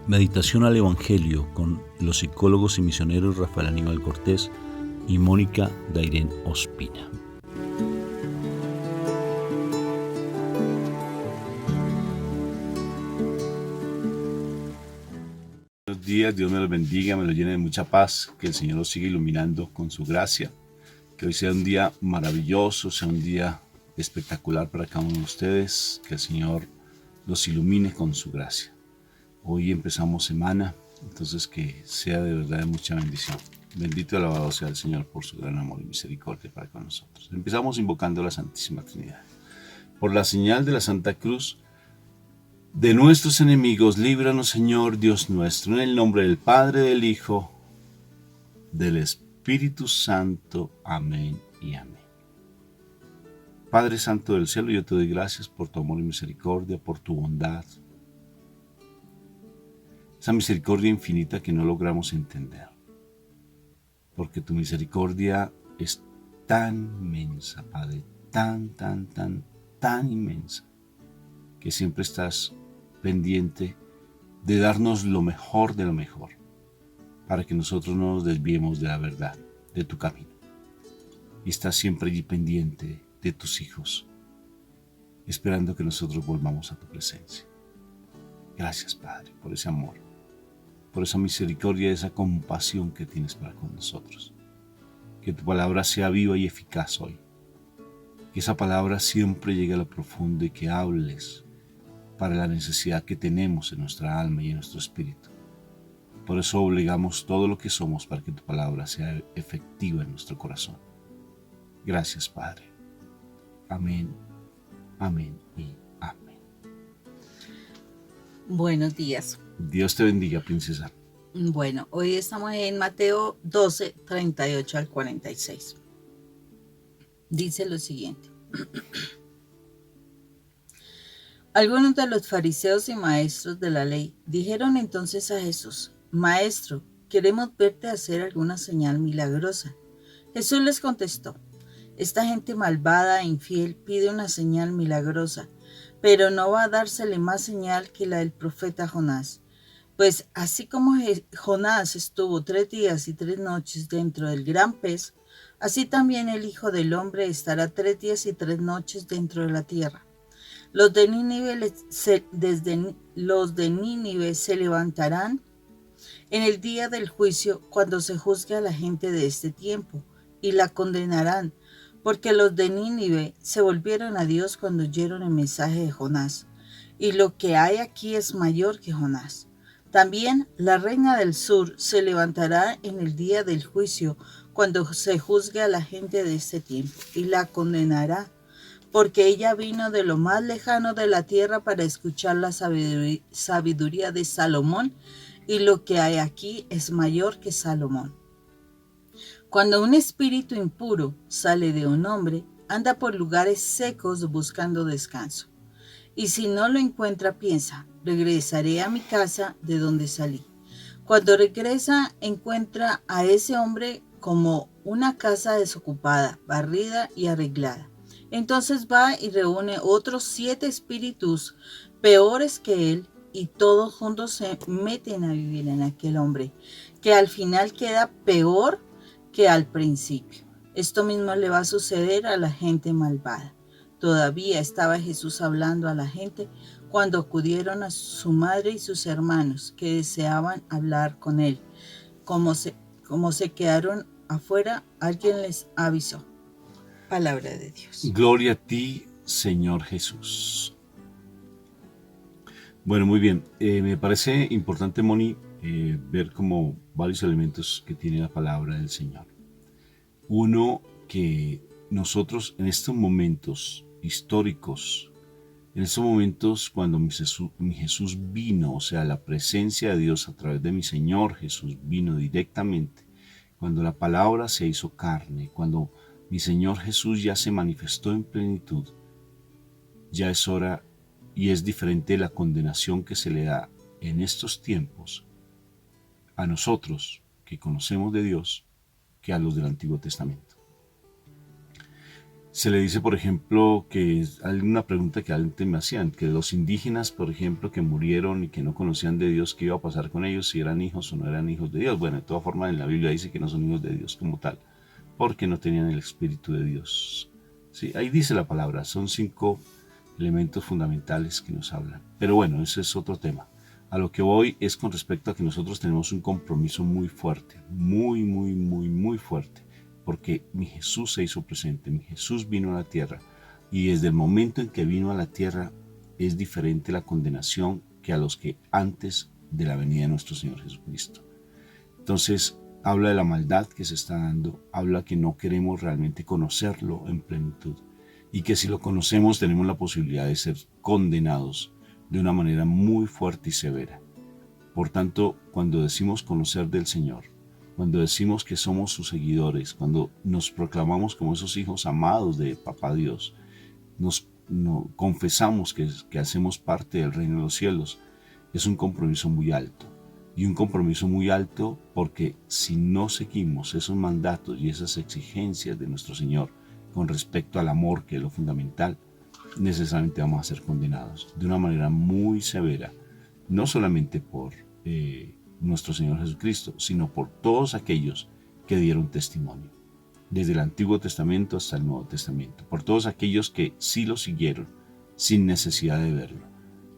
Meditación al Evangelio con los psicólogos y misioneros Rafael Aníbal Cortés y Mónica Dairén Ospina. Buenos días, Dios me los bendiga, me los llene de mucha paz, que el Señor los siga iluminando con su gracia, que hoy sea un día maravilloso, sea un día espectacular para cada uno de ustedes, que el Señor los ilumine con su gracia. Hoy empezamos semana, entonces que sea de verdad de mucha bendición. Bendito y alabado sea el Señor por su gran amor y misericordia para con nosotros. Empezamos invocando a la Santísima Trinidad. Por la señal de la Santa Cruz de nuestros enemigos, líbranos, Señor Dios nuestro, en el nombre del Padre, del Hijo, del Espíritu Santo. Amén y amén. Padre Santo del cielo, yo te doy gracias por tu amor y misericordia, por tu bondad, esa misericordia infinita que no logramos entender, porque tu misericordia es tan inmensa, Padre, tan inmensa, que siempre estás pendiente de darnos lo mejor de lo mejor, para que nosotros no nos desviemos de la verdad, de tu camino. Y estás siempre allí pendiente de tus hijos, esperando que nosotros volvamos a tu presencia. Gracias, Padre, por ese amor, por esa misericordia, esa compasión que tienes para con nosotros. Que tu palabra sea viva y eficaz hoy. Que esa palabra siempre llegue a lo profundo y que hables para la necesidad que tenemos en nuestra alma y en nuestro espíritu. Por eso obligamos todo lo que somos para que tu palabra sea efectiva en nuestro corazón. Gracias, Padre. Amén, amén y amén. Buenos días. Dios te bendiga, princesa. Bueno, hoy estamos en Mateo 12, 38 al 46. Dice lo siguiente. Algunos de los fariseos y maestros de la ley dijeron entonces a Jesús: Maestro, queremos verte hacer alguna señal milagrosa. Jesús les contestó: Esta gente malvada e infiel pide una señal milagrosa, pero no va a dársele más señal que la del profeta Jonás. Pues así como Jonás estuvo 3 días y 3 noches dentro del gran pez, así también el Hijo del Hombre estará 3 días y 3 noches dentro de la tierra. Los de Nínive se levantarán en el día del juicio cuando se juzgue a la gente de este tiempo y la condenarán, porque los de Nínive se volvieron a Dios cuando oyeron el mensaje de Jonás, y lo que hay aquí es mayor que Jonás. También la reina del sur se levantará en el día del juicio cuando se juzgue a la gente de este tiempo y la condenará, porque ella vino de lo más lejano de la tierra para escuchar la sabiduría de Salomón, y lo que hay aquí es mayor que Salomón. Cuando un espíritu impuro sale de un hombre, anda por lugares secos buscando descanso. Y si no lo encuentra, piensa: regresaré a mi casa de donde salí. Cuando regresa, encuentra a ese hombre como una casa desocupada, barrida y arreglada. Entonces va y reúne otros 7 espíritus peores que él, y todos juntos se meten a vivir en aquel hombre, que al final queda peor que al principio. Esto mismo le va a suceder a la gente malvada. Todavía estaba Jesús hablando a la gente cuando acudieron a su madre y sus hermanos, que deseaban hablar con él. Como se quedaron afuera, alguien les avisó. Palabra de Dios. Gloria a ti, Señor Jesús. Bueno, muy bien. Me parece importante, Moni, ver como varios elementos que tiene la palabra del Señor. Uno, que nosotros en estos momentos históricos, en estos momentos cuando mi Jesús vino, o sea, la presencia de Dios a través de mi Señor Jesús vino directamente, cuando la palabra se hizo carne, cuando mi Señor Jesús ya se manifestó en plenitud, ya es hora y es diferente la condenación que se le da en estos tiempos a nosotros que conocemos de Dios que a los del Antiguo Testamento. Se le dice, por ejemplo, que hay una pregunta que antes me hacían, que los indígenas, por ejemplo, que murieron y que no conocían de Dios, ¿qué iba a pasar con ellos? Si eran hijos o no eran hijos de Dios. Bueno, de todas formas, en la Biblia dice que no son hijos de Dios como tal, porque no tenían el Espíritu de Dios. Sí, ahí dice la palabra, son 5 elementos fundamentales que nos hablan. Pero bueno, ese es otro tema. A lo que voy es con respecto a que nosotros tenemos un compromiso muy fuerte, muy fuerte, porque mi Jesús se hizo presente, mi Jesús vino a la tierra, y desde el momento en que vino a la tierra es diferente la condenación que a los que antes de la venida de nuestro Señor Jesucristo. Entonces, habla de la maldad que se está dando, habla que no queremos realmente conocerlo en plenitud, y que si lo conocemos tenemos la posibilidad de ser condenados de una manera muy fuerte y severa. Por tanto, cuando decimos conocer del Señor, cuando decimos que somos sus seguidores, cuando nos proclamamos como esos hijos amados de Papá Dios, nos confesamos que hacemos parte del reino de los cielos, es un compromiso muy alto. Y un compromiso muy alto porque si no seguimos esos mandatos y esas exigencias de nuestro Señor con respecto al amor, que es lo fundamental, necesariamente vamos a ser condenados de una manera muy severa, no solamente por nuestro Señor Jesucristo, sino por todos aquellos que dieron testimonio, desde el Antiguo Testamento hasta el Nuevo Testamento, por todos aquellos que sí lo siguieron sin necesidad de verlo.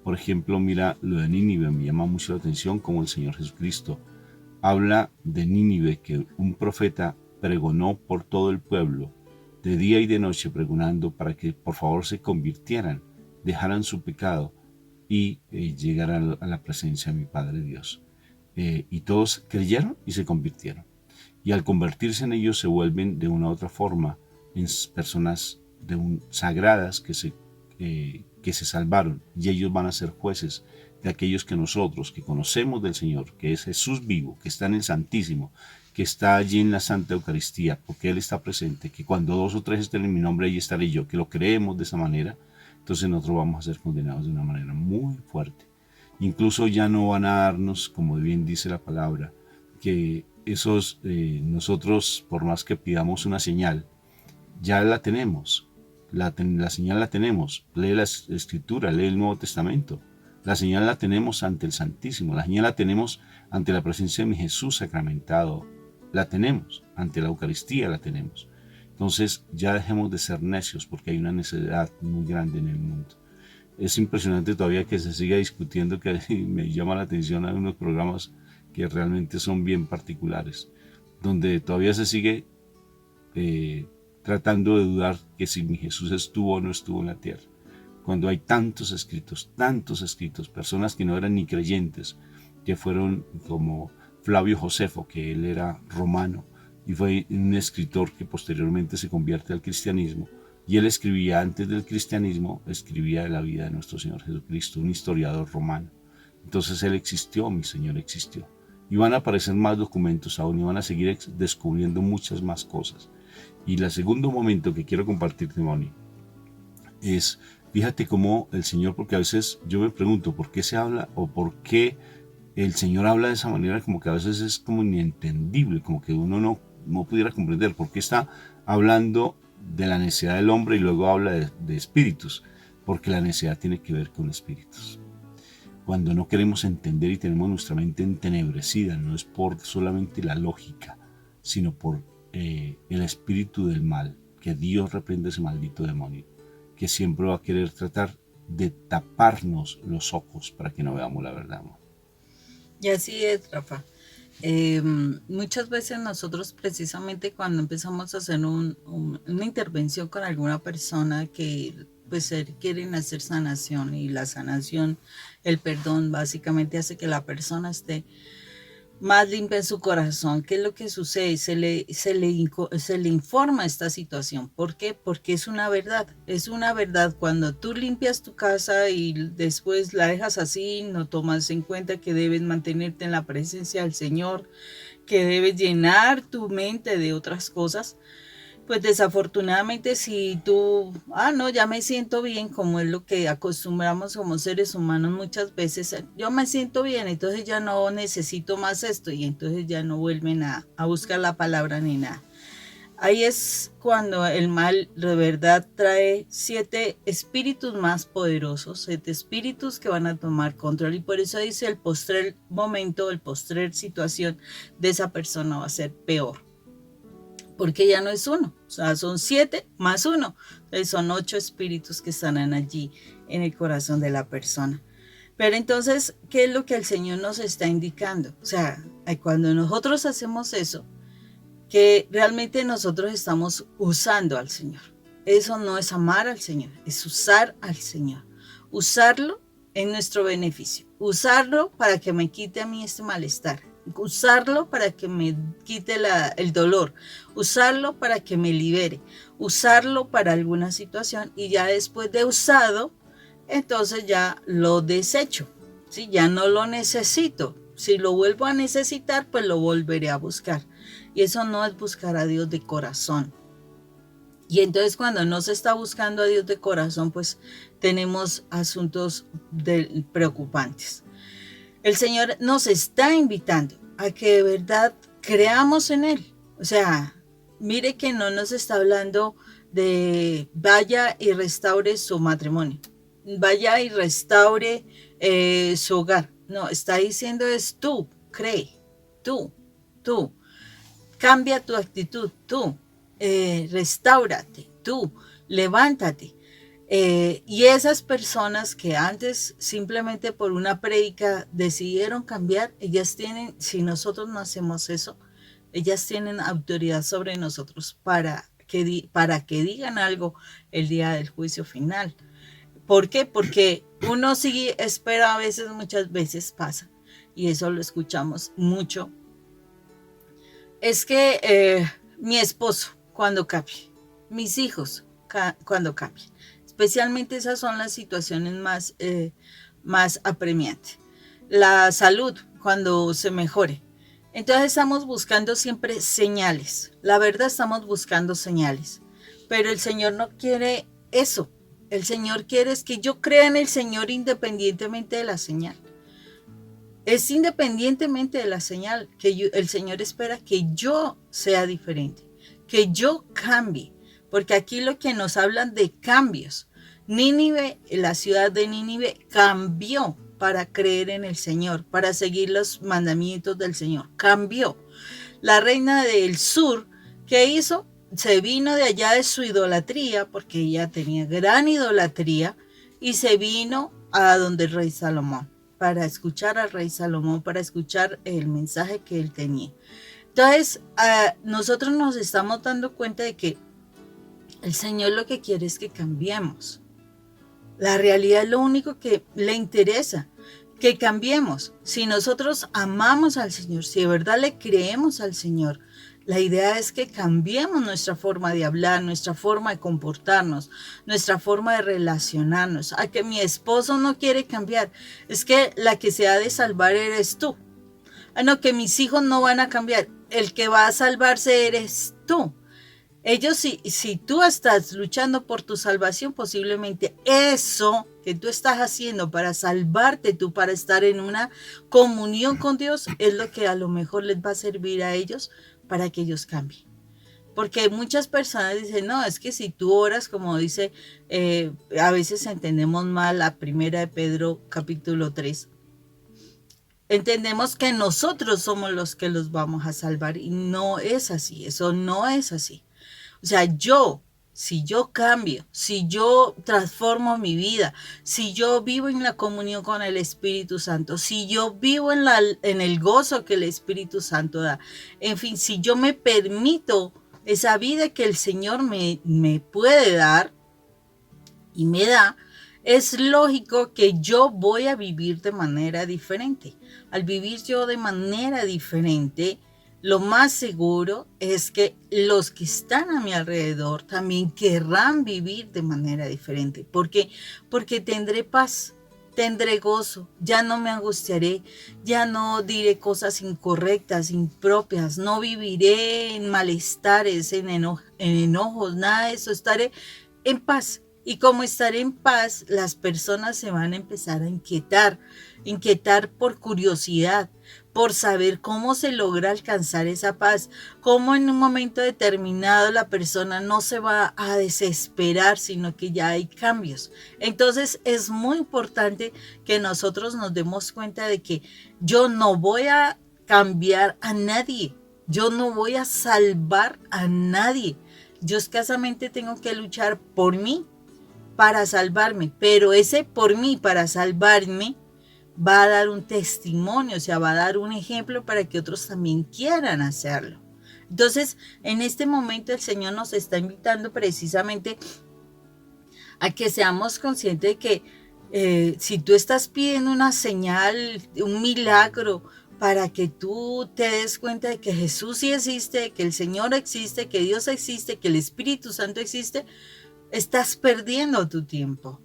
Por ejemplo, mira lo de Nínive, me llama mucho la atención cómo el Señor Jesucristo habla de Nínive, que un profeta pregonó por todo el pueblo, de día y de noche pregonando para que por favor se convirtieran, dejaran su pecado y llegaran a la presencia de mi Padre Dios. Y todos creyeron y se convirtieron. Y al convertirse en ellos se vuelven de una u otra forma en personas sagradas que se salvaron, y ellos van a ser jueces de aquellos que nosotros, que conocemos del Señor, que es Jesús vivo, que está en el Santísimo, que está allí en la Santa Eucaristía, porque Él está presente, que cuando 2 o 3 estén en mi nombre, allí estaré yo, que lo creemos de esa manera, entonces nosotros vamos a ser condenados de una manera muy fuerte. Incluso ya no van a darnos, como bien dice la palabra, que nosotros, por más que pidamos una señal, ya la tenemos. La señal la tenemos. Lee la Escritura, lee el Nuevo Testamento. La señal la tenemos ante el Santísimo. La señal la tenemos ante la presencia de mi Jesús sacramentado. La tenemos. Ante la Eucaristía la tenemos. Entonces ya dejemos de ser necios, porque hay una necesidad muy grande en el mundo. Es impresionante todavía que se siga discutiendo, que me llama la atención a unos programas que realmente son bien particulares, donde todavía se sigue tratando de dudar que si mi Jesús estuvo o no estuvo en la tierra, cuando hay tantos escritos, personas que no eran ni creyentes, que fueron como Flavio Josefo, que él era romano y fue un escritor que posteriormente se convierte al cristianismo, y él escribía antes del cristianismo, escribía de la vida de nuestro Señor Jesucristo, un historiador romano. Entonces él existió, mi Señor existió, y van a aparecer más documentos aún, y van a seguir descubriendo muchas más cosas. Y el segundo momento que quiero compartirte, Moni, es, fíjate cómo el Señor, porque a veces yo me pregunto por qué se habla o por qué el Señor habla de esa manera, como que a veces es como inentendible, como que uno no pudiera comprender por qué está hablando de la necesidad del hombre y luego habla de espíritus, porque la necesidad tiene que ver con espíritus. Cuando no queremos entender y tenemos nuestra mente entenebrecida, no es por solamente la lógica, sino por el espíritu del mal, que Dios reprende ese maldito demonio, que siempre va a querer tratar de taparnos los ojos para que no veamos la verdad, ¿no? Y así es, Rafa. Muchas veces nosotros precisamente cuando empezamos a hacer una intervención con alguna persona que pues quieren hacer sanación, y la sanación, el perdón básicamente hace que la persona esté más limpia en su corazón. ¿Qué es lo que sucede? Se le informa esta situación. ¿Por qué? Porque es una verdad. Es una verdad. Cuando tú limpias tu casa y después la dejas así, no tomas en cuenta que debes mantenerte en la presencia del Señor, que debes llenar tu mente de otras cosas, pues desafortunadamente si tú, no, ya me siento bien, como es lo que acostumbramos como seres humanos muchas veces, yo me siento bien, entonces ya no necesito más esto, y entonces ya no vuelven a buscar la palabra ni nada. Ahí es cuando el mal de verdad trae 7 espíritus más poderosos, 7 espíritus que van a tomar control, y por eso dice el postrer momento, el postrer situación de esa persona va a ser peor, porque ya no es uno, o sea, son 7 más 1, entonces son 8 espíritus que están allí en el corazón de la persona. Pero entonces, ¿qué es lo que el Señor nos está indicando? O sea, cuando nosotros hacemos eso, que realmente nosotros estamos usando al Señor. Eso no es amar al Señor, es usar al Señor. Usarlo en nuestro beneficio. Usarlo para que me quite a mí este malestar. Usarlo para que me quite el dolor. Usarlo para que me libere. Usarlo para alguna situación, y ya después de usado, entonces ya lo desecho. ¿Sí? Ya no lo necesito. Si lo vuelvo a necesitar, pues lo volveré a buscar. Y eso no es buscar a Dios de corazón. Y entonces cuando no se está buscando a Dios de corazón, pues tenemos asuntos preocupantes. El Señor nos está invitando a que de verdad creamos en Él. O sea, mire que no nos está hablando de vaya y restaure su matrimonio, vaya y restaure su hogar. No, está diciendo es tú, cree, tú. Cambia tu actitud, tú, restáurate, tú, levántate. Y esas personas que antes simplemente por una prédica decidieron cambiar, ellas tienen, si nosotros no hacemos eso, ellas tienen autoridad sobre nosotros para que digan algo el día del juicio final. ¿Por qué? Porque uno sí espera a veces, muchas veces pasa, y eso lo escuchamos mucho. Es que mi esposo cuando cambie, mis hijos cuando cambien, especialmente esas son las situaciones más apremiantes. La salud cuando se mejore. Entonces estamos buscando siempre señales. La verdad, estamos buscando señales. Pero el Señor no quiere eso. El Señor quiere es que yo crea en el Señor independientemente de la señal. Es independientemente de la señal que el Señor espera que yo sea diferente, que yo cambie, porque aquí lo que nos hablan de cambios. Nínive, la ciudad de Nínive cambió para creer en el Señor, para seguir los mandamientos del Señor, cambió. La reina del sur, ¿qué hizo? Se vino de allá de su idolatría, porque ella tenía gran idolatría, y se vino a donde el rey Salomón, para escuchar al rey Salomón, para escuchar el mensaje que él tenía. Entonces, nosotros nos estamos dando cuenta de que el Señor lo que quiere es que cambiemos. La realidad es lo único que le interesa, que cambiemos. Si nosotros amamos al Señor, si de verdad le creemos al Señor, la idea es que cambiemos nuestra forma de hablar, nuestra forma de comportarnos, nuestra forma de relacionarnos. A que mi esposo no quiere cambiar, es que la que se ha de salvar eres tú. No, que mis hijos no van a cambiar, el que va a salvarse eres tú. Ellos, si tú estás luchando por tu salvación, posiblemente eso que tú estás haciendo para salvarte tú, para estar en una comunión con Dios, es lo que a lo mejor les va a servir a ellos para que ellos cambien. Porque muchas personas dicen, no, es que si tú oras, como dice, a veces entendemos mal la primera de Pedro capítulo 3. Entendemos que nosotros somos los que los vamos a salvar, y no es así, eso no es así. O sea, si yo cambio, si yo transformo mi vida, si yo vivo en la comunión con el Espíritu Santo, si yo vivo en el gozo que el Espíritu Santo da, en fin, si yo me permito esa vida que el Señor me puede dar y me da, es lógico que yo voy a vivir de manera diferente. Al vivir yo de manera diferente, lo más seguro es que los que están a mi alrededor también querrán vivir de manera diferente. ¿Por qué? Porque tendré paz, tendré gozo, ya no me angustiaré, ya no diré cosas incorrectas, impropias, no viviré en malestares, en enojos, nada de eso, estaré en paz. Y como estaré en paz, las personas se van a empezar a inquietar por curiosidad, por saber cómo se logra alcanzar esa paz, cómo en un momento determinado la persona no se va a desesperar, sino que ya hay cambios. Entonces es muy importante que nosotros nos demos cuenta de que yo no voy a cambiar a nadie, yo no voy a salvar a nadie. Yo escasamente tengo que luchar por mí para salvarme, pero ese por mí para salvarme va a dar un testimonio, o sea, va a dar un ejemplo para que otros también quieran hacerlo. Entonces, en este momento el Señor nos está invitando precisamente a que seamos conscientes de que si tú estás pidiendo una señal, un milagro, para que tú te des cuenta de que Jesús sí existe, que el Señor existe, que Dios existe, que el Espíritu Santo existe, estás perdiendo tu tiempo.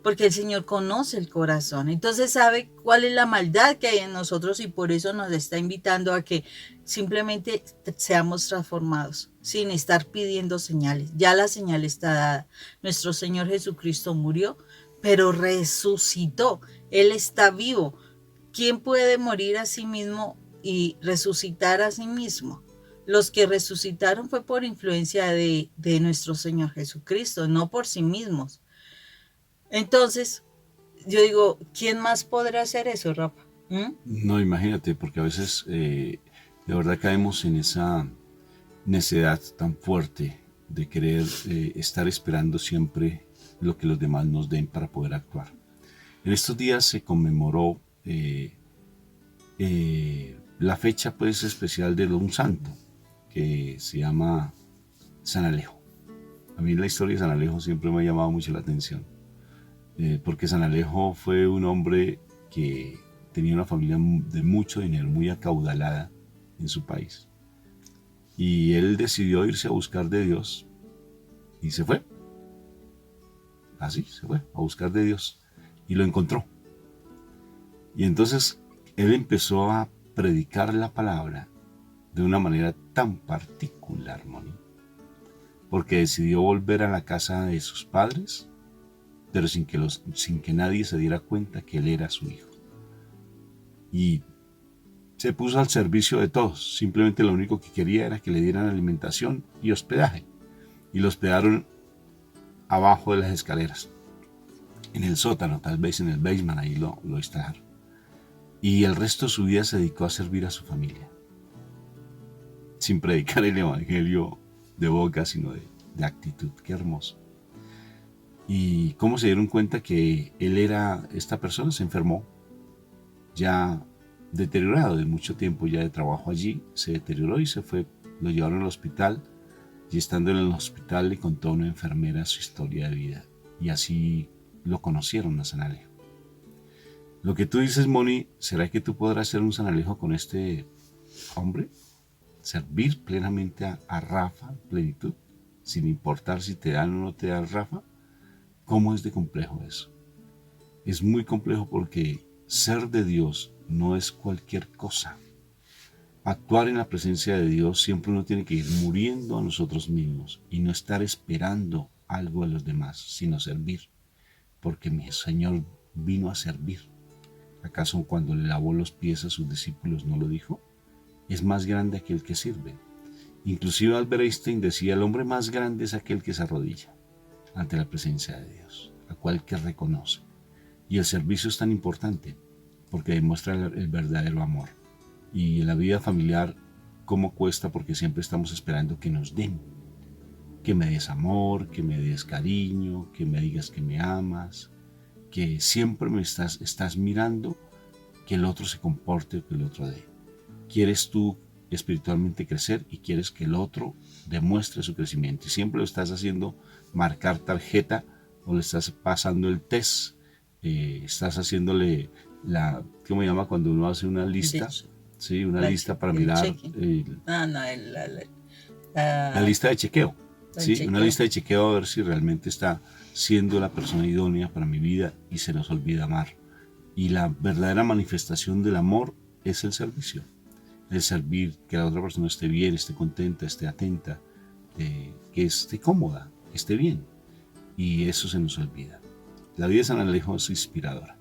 Porque el Señor conoce el corazón, entonces sabe cuál es la maldad que hay en nosotros y por eso nos está invitando a que simplemente seamos transformados sin estar pidiendo señales. Ya la señal está dada. Nuestro Señor Jesucristo murió, pero resucitó. Él está vivo. ¿Quién puede morir a sí mismo y resucitar a sí mismo? Los que resucitaron fue por influencia de nuestro Señor Jesucristo, no por sí mismos. Entonces, yo digo, ¿quién más podrá hacer eso, Rafa? No, imagínate, porque a veces de verdad caemos en esa necedad tan fuerte de querer estar esperando siempre lo que los demás nos den para poder actuar. En estos días se conmemoró la fecha pues especial de un santo que se llama San Alejo. A mí la historia de San Alejo siempre me ha llamado mucho la atención. Porque San Alejo fue un hombre que tenía una familia de mucho dinero, muy acaudalada en su país. Y él decidió irse a buscar de Dios y se fue. Así, se fue a buscar de Dios y lo encontró. Y entonces él empezó a predicar la palabra de una manera tan particular, Moni, porque decidió volver a la casa de sus padres, pero sin que nadie se diera cuenta que él era su hijo. Y se puso al servicio de todos. Simplemente lo único que quería era que le dieran alimentación y hospedaje. Y lo hospedaron abajo de las escaleras, en el sótano, tal vez en el basement, ahí lo instalaron. Y el resto de su vida se dedicó a servir a su familia, sin predicar el evangelio de boca, sino de actitud. Qué hermoso. Y cómo se dieron cuenta que él era esta persona, se enfermó, ya deteriorado de mucho tiempo ya de trabajo allí, se deterioró y se fue, lo llevaron al hospital y estando en el hospital le contó a una enfermera su historia de vida y así lo conocieron a San Alejo. Lo que tú dices, Moni, ¿será que tú podrás ser un San Alejo con este hombre? Servir plenamente a Rafa, plenitud, sin importar si te dan o no te dan Rafa. ¿Cómo es de complejo eso? Es muy complejo porque ser de Dios no es cualquier cosa. Actuar en la presencia de Dios siempre uno tiene que ir muriendo a nosotros mismos y no estar esperando algo de los demás, sino servir. Porque mi Señor vino a servir. ¿Acaso cuando le lavó los pies a sus discípulos no lo dijo? Es más grande aquel que sirve. Inclusive Albert Einstein decía, el hombre más grande es aquel que se arrodilla ante la presencia de Dios, a cual que reconoce. Y el servicio es tan importante porque demuestra el verdadero amor. Y en la vida familiar, ¿cómo cuesta? Porque siempre estamos esperando que nos den, que me des amor, que me des cariño, que me digas que me amas, que siempre me estás mirando que el otro se comporte o que el otro dé. Quieres tú espiritualmente crecer y quieres que el otro demuestre su crecimiento y siempre lo estás haciendo marcar tarjeta o le estás pasando el test, estás haciéndole ¿cómo se llama cuando uno hace una lista? Sí, una lista para mirar la lista de chequeo. Sí, una lista de chequeo a ver si realmente está siendo la persona idónea para mi vida y se nos olvida amar. Y la verdadera manifestación del amor es el servicio. El servir, que la otra persona esté bien, esté contenta, esté atenta, que esté cómoda, que esté bien. Y eso se nos olvida. La vida de San Alejo es inspiradora,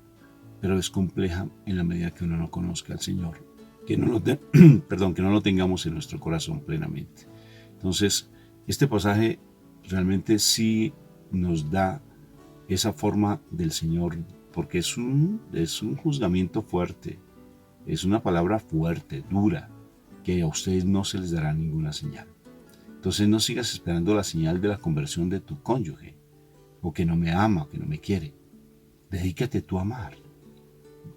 pero es compleja en la medida que uno no conozca al Señor, que no lo, perdón, que no lo tengamos en nuestro corazón plenamente. Entonces, este pasaje realmente sí nos da esa forma del Señor, porque es un juzgamiento fuerte, es una palabra fuerte, dura, que a ustedes no se les dará ninguna señal. Entonces no sigas esperando la señal de la conversión de tu cónyuge, o que no me ama, o que no me quiere. Dedícate tú a amar.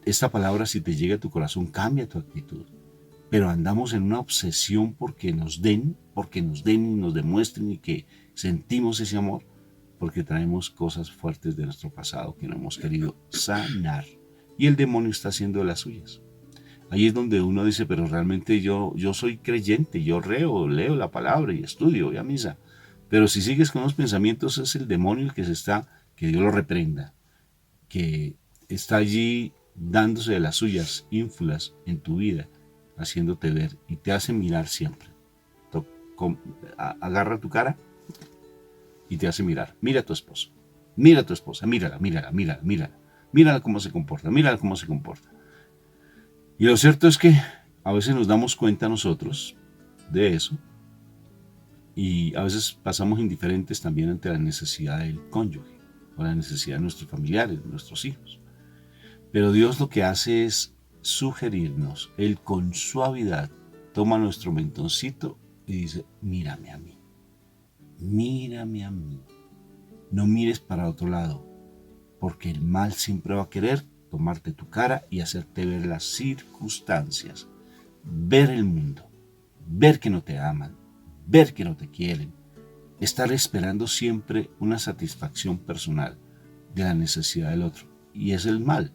Esta palabra, si te llega a tu corazón, cambia tu actitud. Pero andamos en una obsesión porque nos den y nos demuestren y que sentimos ese amor, porque traemos cosas fuertes de nuestro pasado que no hemos querido sanar. Y el demonio está haciendo de las suyas. Ahí es donde uno dice, pero realmente yo soy creyente, yo leo la palabra y estudio, voy a misa. Pero si sigues con los pensamientos, es el demonio el que que Dios lo reprenda, que está allí dándose de las suyas ínfulas en tu vida, haciéndote ver y te hace mirar siempre. Agarra tu cara y te hace mirar. Mira a tu esposo, mira a tu esposa, mírala cómo se comporta, mírala cómo se comporta. Y lo cierto es que a veces nos damos cuenta nosotros de eso y a veces pasamos indiferentes también ante la necesidad del cónyuge o la necesidad de nuestros familiares, de nuestros hijos. Pero Dios lo que hace es sugerirnos. Él con suavidad toma nuestro mentoncito y dice, mírame a mí, no mires para otro lado, porque el mal siempre va a querer tomarte tu cara y hacerte ver las circunstancias, ver el mundo, ver que no te aman, ver que no te quieren, estar esperando siempre una satisfacción personal de la necesidad del otro, y es el mal.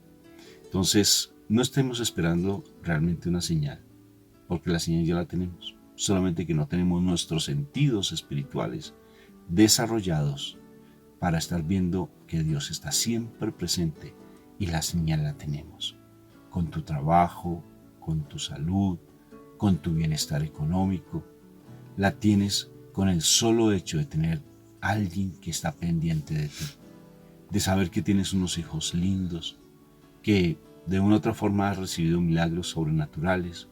Entonces, no estemos esperando realmente una señal, porque la señal ya la tenemos, solamente que no tenemos nuestros sentidos espirituales desarrollados para estar viendo que Dios está siempre presente y la señal la tenemos. Con tu trabajo, con tu salud, con tu bienestar económico, la tienes con el solo hecho de tener a alguien que está pendiente de ti, de saber que tienes unos hijos lindos, que de una u otra forma has recibido milagros sobrenaturales.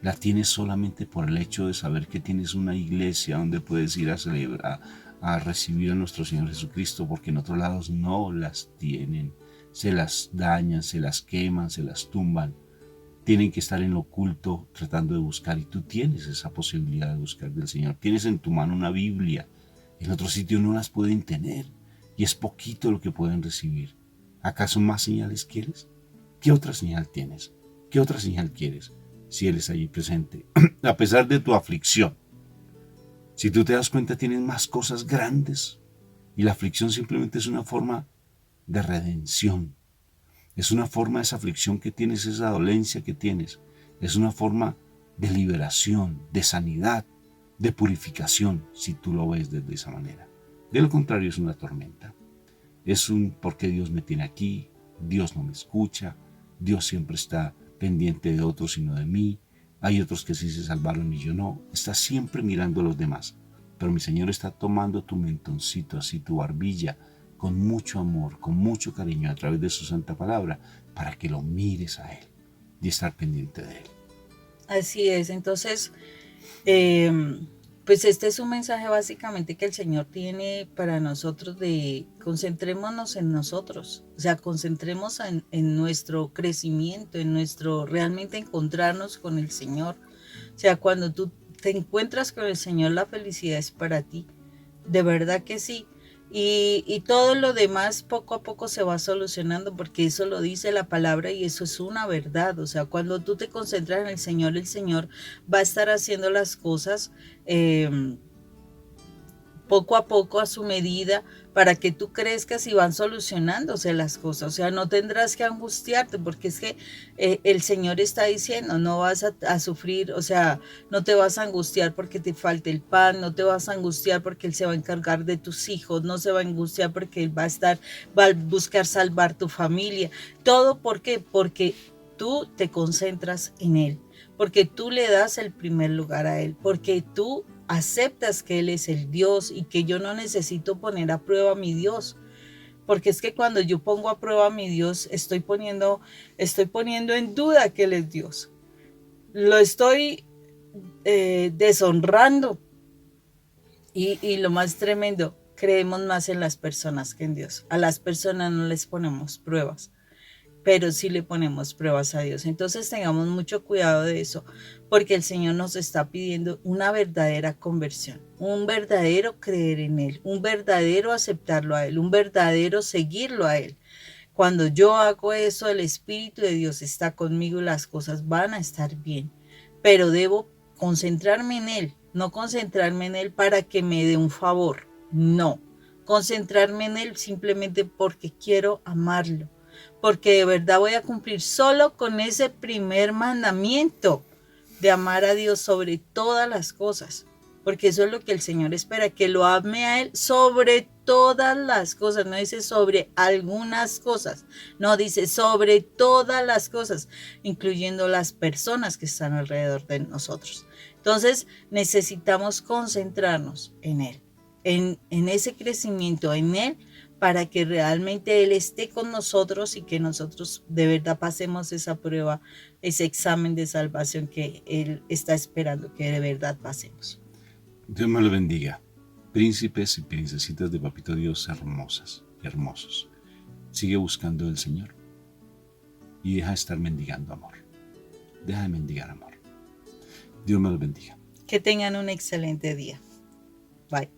La tienes solamente por el hecho de saber que tienes una iglesia donde puedes ir a celebrar, a recibir a nuestro Señor Jesucristo, porque en otros lados no las tienen, se las dañan, se las queman, se las tumban, tienen que estar en lo oculto tratando de buscar, y tú tienes esa posibilidad de buscar del Señor. Tienes en tu mano una Biblia, en otro sitio no las pueden tener y es poquito lo que pueden recibir. ¿Acaso más señales quieres? ¿Qué otra señal tienes? ¿Qué otra señal quieres? Si Él es allí presente, a pesar de tu aflicción. Si tú te das cuenta, tienes más cosas grandes y la aflicción simplemente es una forma de redención. Es una forma de esa aflicción que tienes, esa dolencia que tienes. Es una forma de liberación, de sanidad, de purificación, si tú lo ves desde esa manera. De lo contrario, es una tormenta. Es un ¿por qué Dios me tiene aquí? Dios no me escucha. Dios siempre está pendiente de otros y no de mí. Hay otros que sí se salvaron y yo no. Estás siempre mirando a los demás. Pero mi Señor está tomando tu mentoncito, así tu barbilla, con mucho amor, con mucho cariño a través de su santa palabra, para que lo mires a Él y estar pendiente de Él. Así es, entonces, pues este es un mensaje básicamente que el Señor tiene para nosotros de concentrémonos en nosotros, o sea, concentremos en nuestro crecimiento, en nuestro realmente encontrarnos con el Señor. O sea, cuando tú te encuentras con el Señor, la felicidad es para ti, de verdad que sí. Y todo lo demás poco a poco se va solucionando, porque eso lo dice la palabra y eso es una verdad. O sea, cuando tú te concentras en el Señor va a estar haciendo las cosas poco a poco, a su medida, para que tú crezcas y van solucionándose las cosas. O sea, no tendrás que angustiarte, porque es que el Señor está diciendo, no vas a sufrir, o sea, no te vas a angustiar porque te falte el pan, no te vas a angustiar porque Él se va a encargar de tus hijos, no se va a angustiar porque Él va a buscar salvar tu familia. Todo, ¿por qué? Porque tú te concentras en Él, porque tú le das el primer lugar a Él, porque tú aceptas que Él es el Dios y que yo no necesito poner a prueba a mi Dios. Porque es que cuando yo pongo a prueba a mi Dios, estoy poniendo en duda que Él es Dios. lo estoy deshonrando. Y lo más tremendo, creemos más en las personas que en Dios. A las personas no les ponemos pruebas, pero sí le ponemos pruebas a Dios. Entonces tengamos mucho cuidado de eso, porque el Señor nos está pidiendo una verdadera conversión, un verdadero creer en Él, un verdadero aceptarlo a Él, un verdadero seguirlo a Él. Cuando yo hago eso, el Espíritu de Dios está conmigo y las cosas van a estar bien, pero debo concentrarme en Él, no concentrarme en Él para que me dé un favor, no, concentrarme en Él simplemente porque quiero amarlo, porque de verdad voy a cumplir solo con ese primer mandamiento de amar a Dios sobre todas las cosas, porque eso es lo que el Señor espera, que lo ame a Él sobre todas las cosas, no dice sobre algunas cosas, no dice sobre todas las cosas, incluyendo las personas que están alrededor de nosotros. Entonces necesitamos concentrarnos en Él, en ese crecimiento en Él, para que realmente Él esté con nosotros y que nosotros de verdad pasemos esa prueba, ese examen de salvación que Él está esperando que de verdad pasemos. Dios me lo bendiga. Príncipes y princesitas de Papito Dios hermosas, hermosos. Sigue buscando al Señor y deja de estar mendigando amor. Deja de mendigar amor. Dios me lo bendiga. Que tengan un excelente día. Bye.